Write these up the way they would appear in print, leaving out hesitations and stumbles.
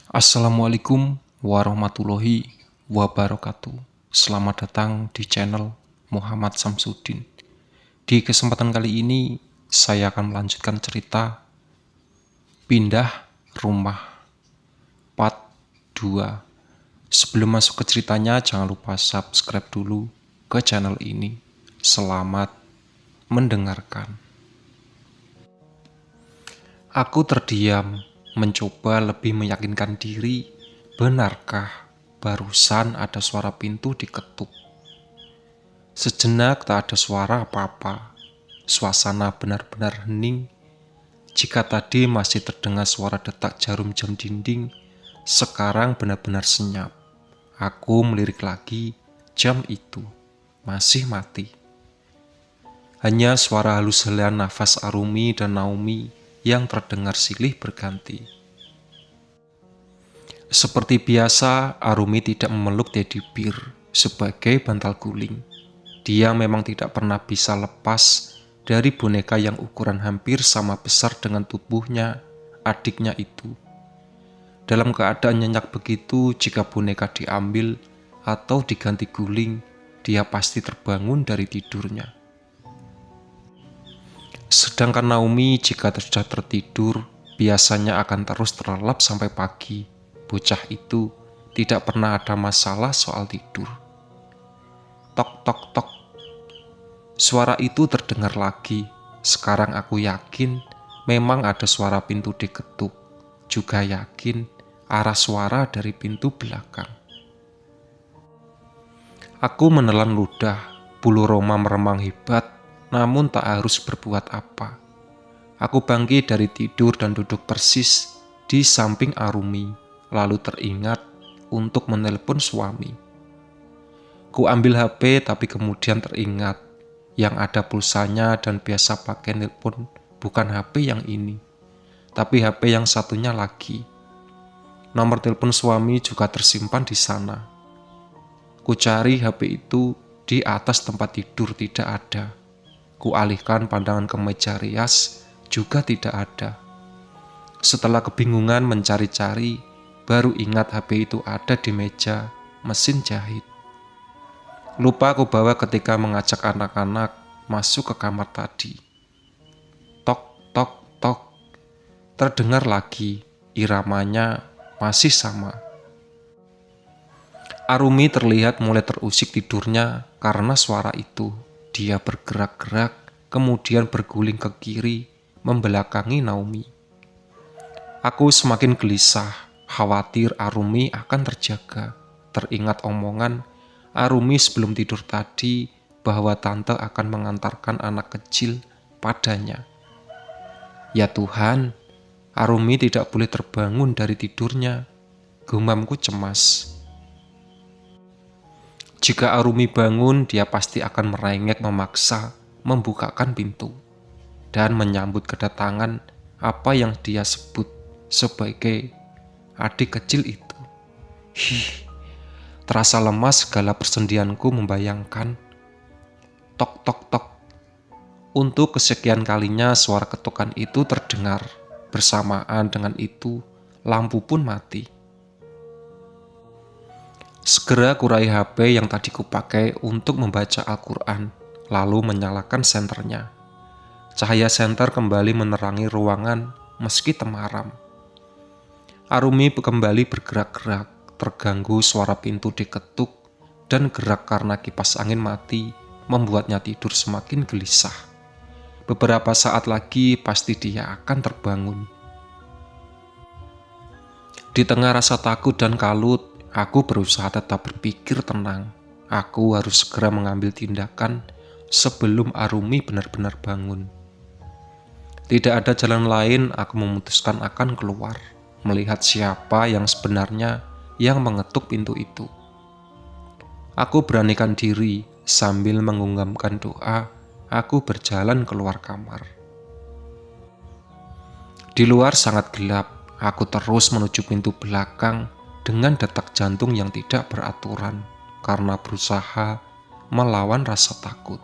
Assalamualaikum warahmatullahi wabarakatuh. Selamat datang di channel Muhammad Samsudin. Di kesempatan kali ini, saya akan melanjutkan cerita Pindah Rumah Part 2. Sebelum masuk ke ceritanya, jangan lupa subscribe dulu ke channel ini. Selamat mendengarkan. Aku terdiam, mencoba lebih meyakinkan diri. Benarkah barusan ada suara pintu diketuk? Sejenak tak ada suara apa-apa. Suasana benar-benar hening. Jika tadi masih terdengar suara detak jarum jam dinding, sekarang benar-benar senyap. Aku melirik lagi, jam itu masih mati. Hanya suara halus helian nafas Arumi dan Naomi yang terdengar silih berganti. Seperti biasa, Arumi tidak memeluk Teddy Bear sebagai bantal guling. Dia memang tidak pernah bisa lepas dari boneka yang ukuran hampir sama besar dengan tubuhnya, adiknya itu. Dalam keadaan nyenyak begitu, jika boneka diambil atau diganti guling, dia pasti terbangun dari tidurnya. Sedangkan Naomi jika sudah tertidur, biasanya akan terus terlelap sampai pagi. Bocah itu tidak pernah ada masalah soal tidur. Tok tok tok. Suara itu terdengar lagi. Sekarang aku yakin memang ada suara pintu diketuk. Juga yakin arah suara dari pintu belakang. Aku menelan ludah. Bulu roma meremang hebat, namun tak harus berbuat apa. Aku bangkit dari tidur dan duduk persis di samping Arumi. Lalu teringat untuk menelepon suami. Ku ambil HP tapi kemudian teringat yang ada pulsanya dan biasa pakai telepon bukan HP yang ini, tapi HP yang satunya lagi. Nomor telepon suami juga tersimpan di sana. Ku cari HP itu di atas tempat tidur, tidak ada. Ku alihkan pandangan ke meja rias, juga tidak ada. Setelah kebingungan mencari-cari, baru ingat HP itu ada di meja mesin jahit. Lupa aku bawa ketika mengajak anak-anak masuk ke kamar tadi. Tok, tok, tok. Terdengar lagi, iramanya masih sama. Arumi terlihat mulai terusik tidurnya karena suara itu. Dia bergerak-gerak, kemudian berguling ke kiri, membelakangi Naomi. Aku semakin gelisah. Khawatir Arumi akan terjaga. Teringat omongan Arumi sebelum tidur tadi bahwa tante akan mengantarkan anak kecil padanya. Ya Tuhan, Arumi tidak boleh terbangun dari tidurnya. Gumamku cemas. Jika Arumi bangun, dia pasti akan merengek memaksa membukakan pintu dan menyambut kedatangan apa yang dia sebut sebagai adik kecil itu. Terasa lemas segala persendianku membayangkan. Tok tok tok. Untuk kesekian kalinya suara ketukan itu terdengar. Bersamaan dengan itu, lampu pun mati. Segera kurai HP yang tadi kupakai untuk membaca Al-Quran, lalu menyalakan senternya. Cahaya senter kembali menerangi ruangan meski temaram. Arumi kembali bergerak-gerak, terganggu suara pintu diketuk, dan gerak karena kipas angin mati membuatnya tidur semakin gelisah. Beberapa saat lagi pasti dia akan terbangun. Di tengah rasa takut dan kalut, aku berusaha tetap berpikir tenang. Aku harus segera mengambil tindakan sebelum Arumi benar-benar bangun. Tidak ada jalan lain, aku memutuskan akan keluar. Melihat siapa yang sebenarnya yang mengetuk pintu itu. Aku beranikan diri sambil mengunggamkan doa, aku berjalan keluar kamar. Di luar sangat gelap, aku terus menuju pintu belakang dengan detak jantung yang tidak beraturan karena berusaha melawan rasa takut.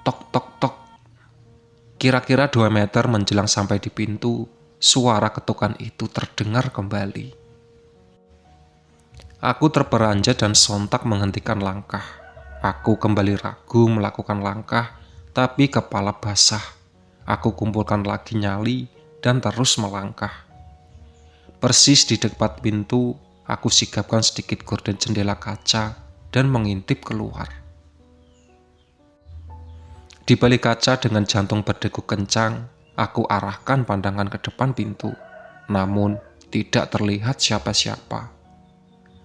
Tok tok tok. Kira-kira 2 meter menjelang sampai di pintu, suara ketukan itu terdengar kembali. Aku terperanjat dan sontak menghentikan langkah. Aku kembali ragu melakukan langkah, tapi kepala basah. Aku kumpulkan lagi nyali dan terus melangkah. Persis di dekat pintu, aku sigapkan sedikit gorden jendela kaca dan mengintip keluar. Di balik kaca dengan jantung berdegup kencang, aku arahkan pandangan ke depan pintu. Namun, tidak terlihat siapa-siapa.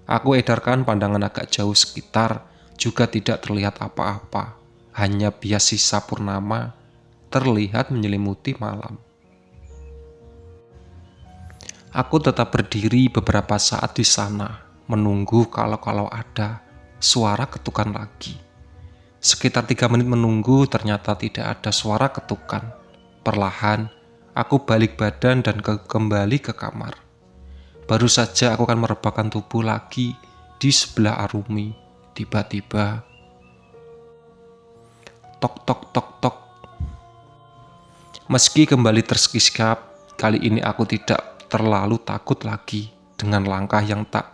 Aku edarkan pandangan agak jauh sekitar, juga tidak terlihat apa-apa. Hanya bias sisa purnama terlihat menyelimuti malam. Aku tetap berdiri beberapa saat di sana, menunggu kalau ada suara ketukan lagi. Sekitar 3 menit menunggu, ternyata tidak ada suara ketukan. Perlahan, aku balik badan dan kembali ke kamar. Baru saja aku akan merebahkan tubuh lagi di sebelah Arumi. Tiba-tiba, tok tok tok tok. Meski kembali tersikap, kali ini aku tidak terlalu takut lagi. Dengan langkah yang tak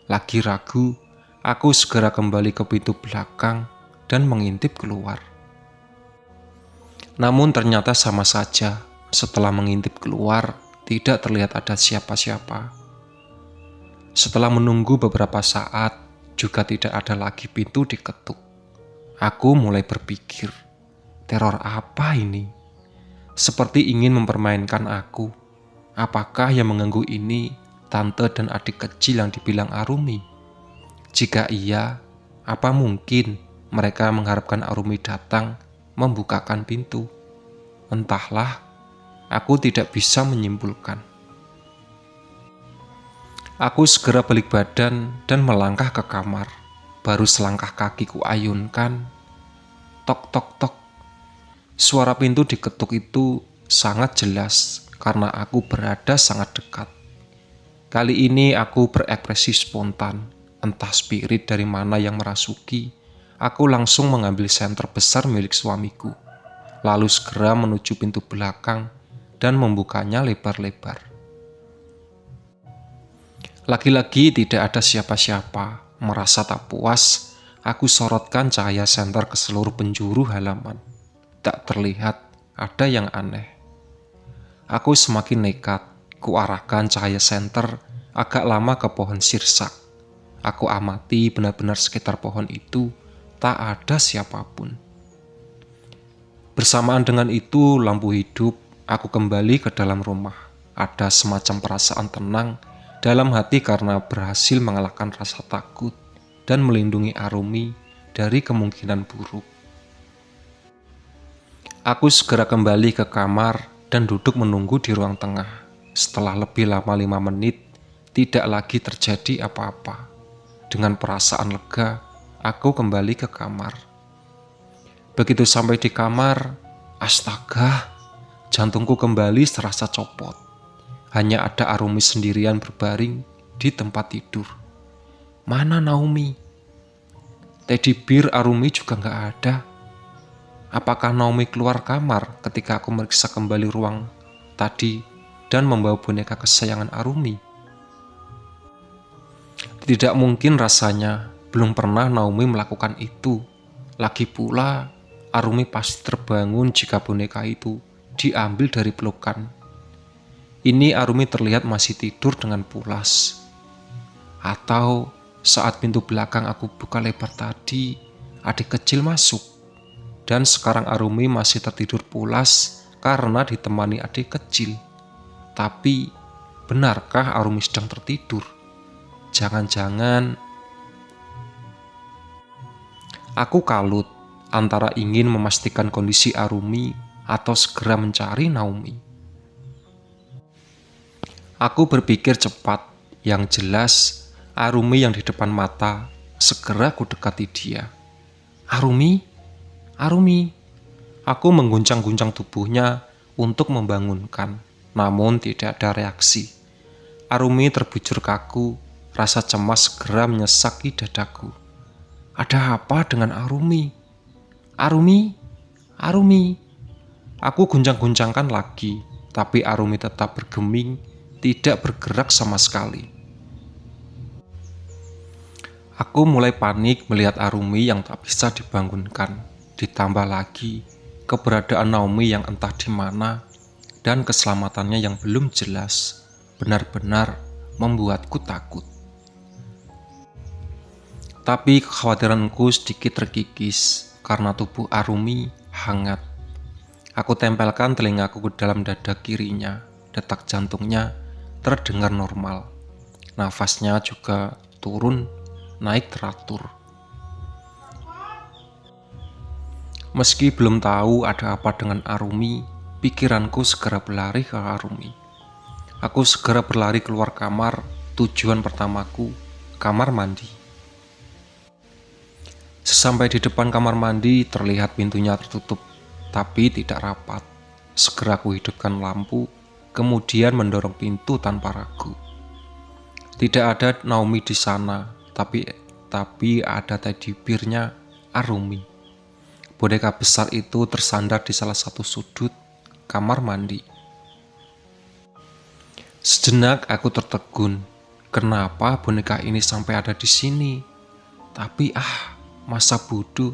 lagi ragu, aku segera kembali ke pintu belakang dan mengintip keluar. Namun ternyata sama saja, setelah mengintip keluar, tidak terlihat ada siapa-siapa. Setelah menunggu beberapa saat, juga tidak ada lagi pintu diketuk. Aku mulai berpikir, teror apa ini? Seperti ingin mempermainkan aku. Apakah yang mengganggu ini tante dan adik kecil yang dibilang Arumi? Jika iya, apa mungkin mereka mengharapkan Arumi datang membukakan pintu? Entahlah, aku tidak bisa menyimpulkan. Aku segera balik badan dan melangkah ke kamar. Baru selangkah kaki ku ayunkan, tok tok tok. Suara pintu diketuk itu sangat jelas karena aku berada sangat dekat. Kali ini aku berekspresi spontan, entah spirit dari mana yang merasuki. Aku langsung mengambil senter besar milik suamiku, lalu segera menuju pintu belakang dan membukanya lebar-lebar. Lagi-lagi tidak ada siapa-siapa. Merasa tak puas, aku sorotkan cahaya senter ke seluruh penjuru halaman. Tak terlihat ada yang aneh. Aku semakin nekat, kuarahkan cahaya senter agak lama ke pohon sirsak. Aku amati benar-benar sekitar pohon itu, tak ada siapapun. Bersamaan dengan itu, lampu hidup, aku kembali ke dalam rumah. Ada semacam perasaan tenang dalam hati karena berhasil mengalahkan rasa takut dan melindungi Arumi dari kemungkinan buruk. Aku segera kembali ke kamar dan duduk menunggu di ruang tengah. Setelah lebih lama 5 menit, tidak lagi terjadi apa-apa. Dengan perasaan lega, aku kembali ke kamar. Begitu sampai di kamar, astaga, jantungku kembali terasa copot. Hanya ada Arumi sendirian berbaring di tempat tidur. Mana Naomi? Teddy bear Arumi juga gak ada. Apakah Naomi keluar kamar ketika aku meriksa kembali ruang tadi dan membawa boneka kesayangan Arumi? Tidak mungkin rasanya, belum pernah Naomi melakukan itu. Lagi pula, Arumi pasti terbangun jika boneka itu diambil dari pelukan. Ini Arumi terlihat masih tidur dengan pulas. Atau saat pintu belakang aku buka lebar tadi, adik kecil masuk. Dan sekarang Arumi masih tertidur pulas karena ditemani adik kecil. Tapi, benarkah Arumi sedang tertidur? Jangan-jangan aku kalut antara ingin memastikan kondisi Arumi atau segera mencari Naomi. Aku berpikir cepat, yang jelas Arumi yang di depan mata, segera ku dekati dia. Arumi? Arumi. Aku mengguncang-guncang tubuhnya untuk membangunkan, namun tidak ada reaksi. Arumi terbujur kaku, rasa cemas segera menyesaki dadaku. Ada apa dengan Arumi? Arumi? Arumi? Aku guncang-guncangkan lagi, tapi Arumi tetap bergeming, tidak bergerak sama sekali. Aku mulai panik melihat Arumi yang tak bisa dibangunkan. Ditambah lagi keberadaan Naomi yang entah di mana dan keselamatannya yang belum jelas. Benar-benar membuatku takut. Tapi kekhawatiranku sedikit terkikis karena tubuh Arumi hangat. Aku tempelkan telingaku ke dalam dada kirinya. Detak jantungnya terdengar normal. Nafasnya juga turun, naik teratur. Meski belum tahu ada apa dengan Arumi, pikiranku segera berlari ke Arumi. Aku segera berlari keluar kamar. Tujuan pertamaku, kamar mandi. Sesampai di depan kamar mandi, terlihat pintunya tertutup, tapi tidak rapat. Segera aku hidupkan lampu, kemudian mendorong pintu tanpa ragu. Tidak ada Naomi di sana, tapi ada teddy bear-nya Arumi. Boneka besar itu tersandar di salah satu sudut kamar mandi. Sejenak aku tertegun, kenapa boneka ini sampai ada di sini? Tapi masa bodoh.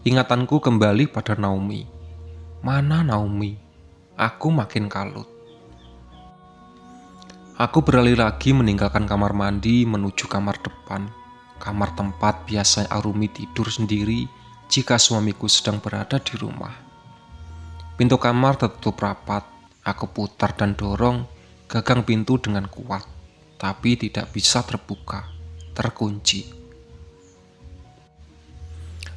Ingatanku kembali pada Naomi. Mana Naomi? Aku makin kalut. Aku beralih lagi meninggalkan kamar mandi menuju kamar depan. Kamar tempat biasa Arumi tidur sendiri jika suamiku sedang berada di rumah. Pintu kamar tertutup rapat. Aku putar dan dorong gagang pintu dengan kuat, tapi tidak bisa terbuka, terkunci.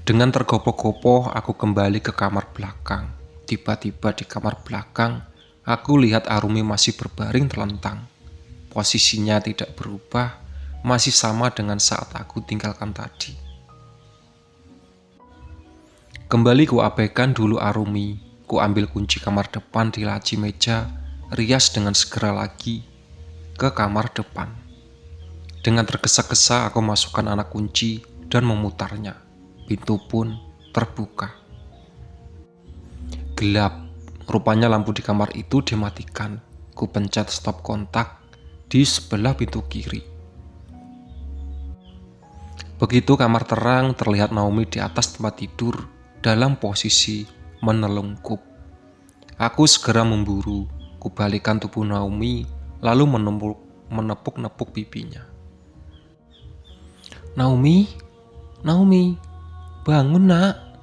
Dengan tergopoh-gopoh, aku kembali ke kamar belakang. Tiba-tiba di kamar belakang, aku lihat Arumi masih berbaring telentang. Posisinya tidak berubah, masih sama dengan saat aku tinggalkan tadi. Kembali ku abaikan dulu Arumi. Ku ambil kunci kamar depan di laci meja, rias dengan segera lagi ke kamar depan. Dengan tergesa-gesa aku masukkan anak kunci dan memutarnya. Pintu pun terbuka. Gelap, rupanya lampu di kamar itu dimatikan. Ku pencet stop kontak di sebelah pintu kiri. Begitu kamar terang, terlihat Naomi di atas tempat tidur dalam posisi menelungkup. Aku segera memburu. Kubalikan tubuh Naomi, lalu menepuk-nepuk pipinya. Naomi, bangun nak.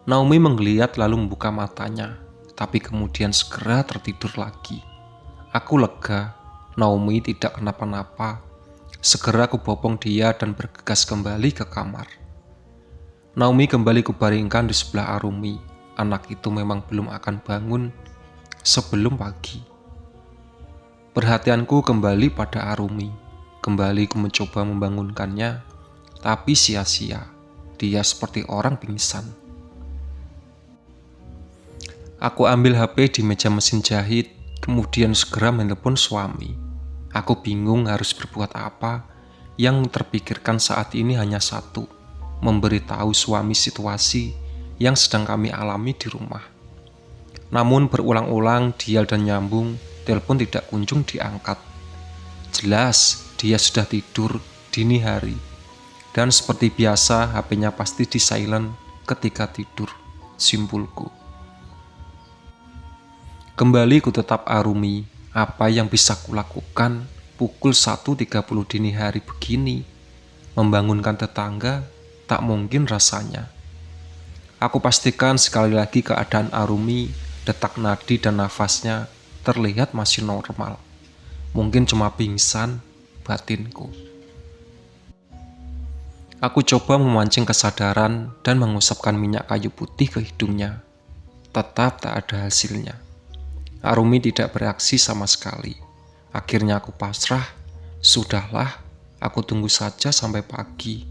Naomi menggeliat lalu membuka matanya, tapi kemudian segera tertidur lagi. Aku lega, Naomi tidak kenapa-napa. Segera kubopong dia dan bergegas kembali ke kamar. Naomi kembali kubaringkan di sebelah Arumi. Anak itu memang belum akan bangun sebelum pagi. Perhatianku kembali pada Arumi. Kembali ku mencoba membangunkannya, tapi sia-sia. Dia seperti orang pingsan. Aku ambil HP di meja mesin jahit, kemudian segera menelepon suami. Aku bingung harus berbuat apa. Yang terpikirkan saat ini hanya satu, memberitahu suami situasi yang sedang kami alami di rumah. Namun berulang-ulang dial dan nyambung, telepon tidak kunjung diangkat. Jelas dia sudah tidur dini hari. Dan seperti biasa HP-nya pasti di silent ketika tidur, simpulku. Kembali ku tetap Arumi. Apa yang bisa kulakukan pukul 1.30 dini hari begini? Membangunkan tetangga tak mungkin rasanya. Aku pastikan sekali lagi keadaan Arumi. Detak nadi dan nafasnya terlihat masih normal. Mungkin cuma pingsan, batinku. Aku coba memancing kesadaran dan mengusapkan minyak kayu putih ke hidungnya. Tetap tak ada hasilnya. Arumi tidak bereaksi sama sekali. Akhirnya aku pasrah. Sudahlah, aku tunggu saja sampai pagi.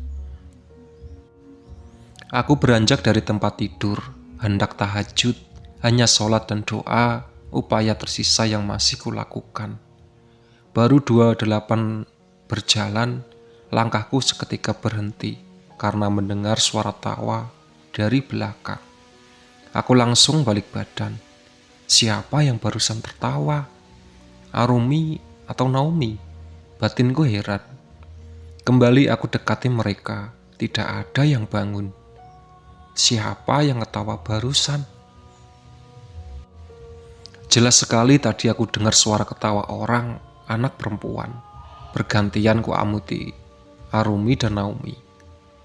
Aku beranjak dari tempat tidur, hendak tahajud. Hanya sholat dan doa, upaya tersisa yang masih kulakukan. Baru 28 berjalan, langkahku seketika berhenti karena mendengar suara tawa dari belakang. Aku langsung balik badan. Siapa yang barusan tertawa? Arumi atau Naomi? Batinku heran. Kembali aku dekati mereka. Tidak ada yang bangun. Siapa yang ketawa barusan? Jelas sekali tadi aku dengar suara ketawa orang, anak perempuan. Bergantian ku amuti Arumi dan Naomi.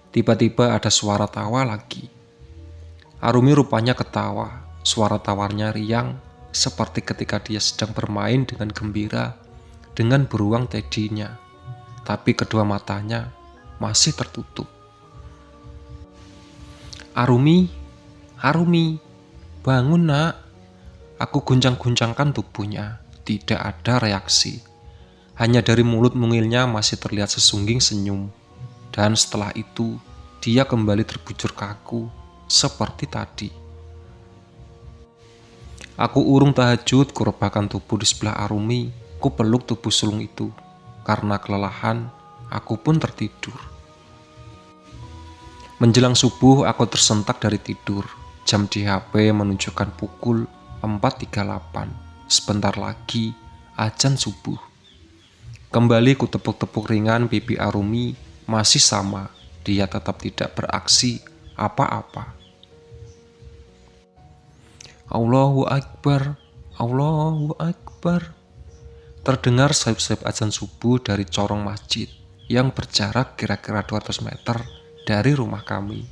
Tiba-tiba ada suara tawa lagi. Arumi rupanya ketawa. Suara tawarnya riang, seperti ketika dia sedang bermain dengan gembira dengan beruang teddynya. Tapi kedua matanya masih tertutup. Arumi, Arumi, bangun nak. Aku guncang-guncangkan tubuhnya. Tidak ada reaksi. Hanya dari mulut mungilnya masih terlihat sesungging senyum. Dan setelah itu, dia kembali terbujur kaku seperti tadi. Aku urung tahajud, kurebahkan tubuh di sebelah Arumi, ku peluk tubuh sulung itu. Karena kelelahan, aku pun tertidur. Menjelang subuh, aku tersentak dari tidur. Jam di HP menunjukkan pukul 4.38. Sebentar lagi, azan subuh. Kembali ku tepuk-tepuk ringan pipi Arumi, masih sama. Dia tetap tidak beraksi apa-apa. Allahu Akbar, Allahu Akbar. Terdengar sayup-sayup azan subuh dari corong masjid yang berjarak kira-kira 200 meter dari rumah kami.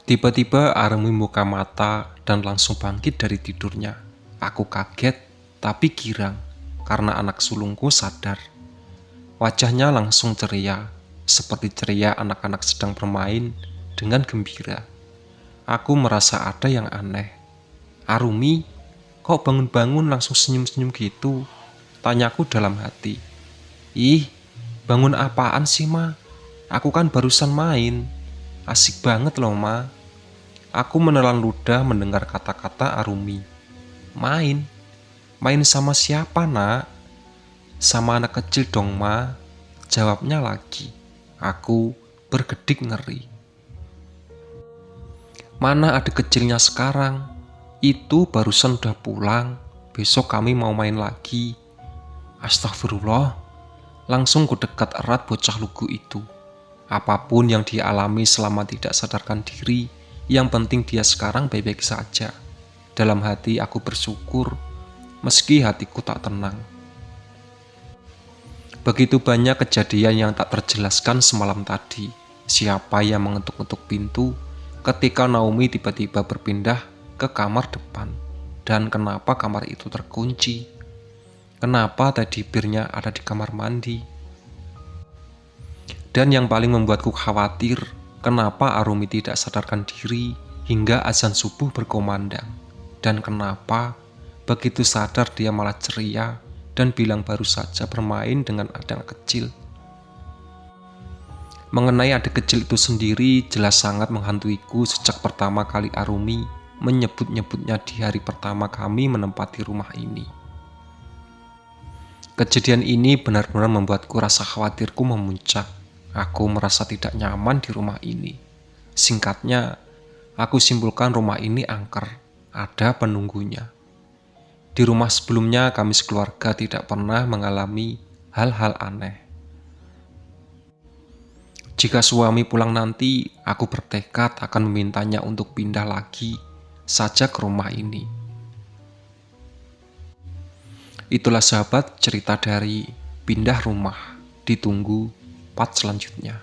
Tiba-tiba Arumi buka mata dan langsung bangkit dari tidurnya. Aku kaget tapi girang karena anak sulungku sadar. Wajahnya langsung ceria, seperti ceria anak-anak sedang bermain dengan gembira. Aku merasa ada yang aneh. Arumi, kok bangun-bangun langsung senyum-senyum gitu? Tanyaku dalam hati. Ih, bangun apaan sih ma? Aku kan barusan main. Asik banget loh ma. Aku menelan ludah mendengar kata-kata Arumi. Main? Main sama siapa nak? Sama anak kecil dong ma. Jawabnya lagi. Aku bergedik ngeri. Mana adik kecilnya sekarang? Itu barusan udah pulang. Besok kami mau main lagi. Astagfirullah. Langsung ku dekat erat bocah lugu itu. Apapun yang dia alami selama tidak sadarkan diri, yang penting dia sekarang baik-baik saja. Dalam hati aku bersyukur, meski hatiku tak tenang. Begitu banyak kejadian yang tak terjelaskan semalam tadi. Siapa yang mengetuk-ketuk pintu ketika Naomi tiba-tiba berpindah ke kamar depan? Dan kenapa kamar itu terkunci? Kenapa teddy bear-nya ada di kamar mandi? Dan yang paling membuatku khawatir, kenapa Arumi tidak sadarkan diri hingga azan subuh berkumandang? Dan kenapa begitu sadar dia malah ceria dan bilang baru saja bermain dengan anak kecil? Mengenai adik kecil itu sendiri jelas sangat menghantuiku sejak pertama kali Arumi menyebut-nyebutnya di hari pertama kami menempati rumah ini. Kejadian ini benar-benar membuatku rasa khawatirku memuncak. Aku merasa tidak nyaman di rumah ini. Singkatnya, aku simpulkan rumah ini angker, ada penunggunya. Di rumah sebelumnya kami sekeluarga tidak pernah mengalami hal-hal aneh. Jika suami pulang nanti, aku bertekad akan memintanya untuk pindah lagi saja ke rumah ini. Itulah sahabat cerita dari pindah rumah. Ditunggu part selanjutnya.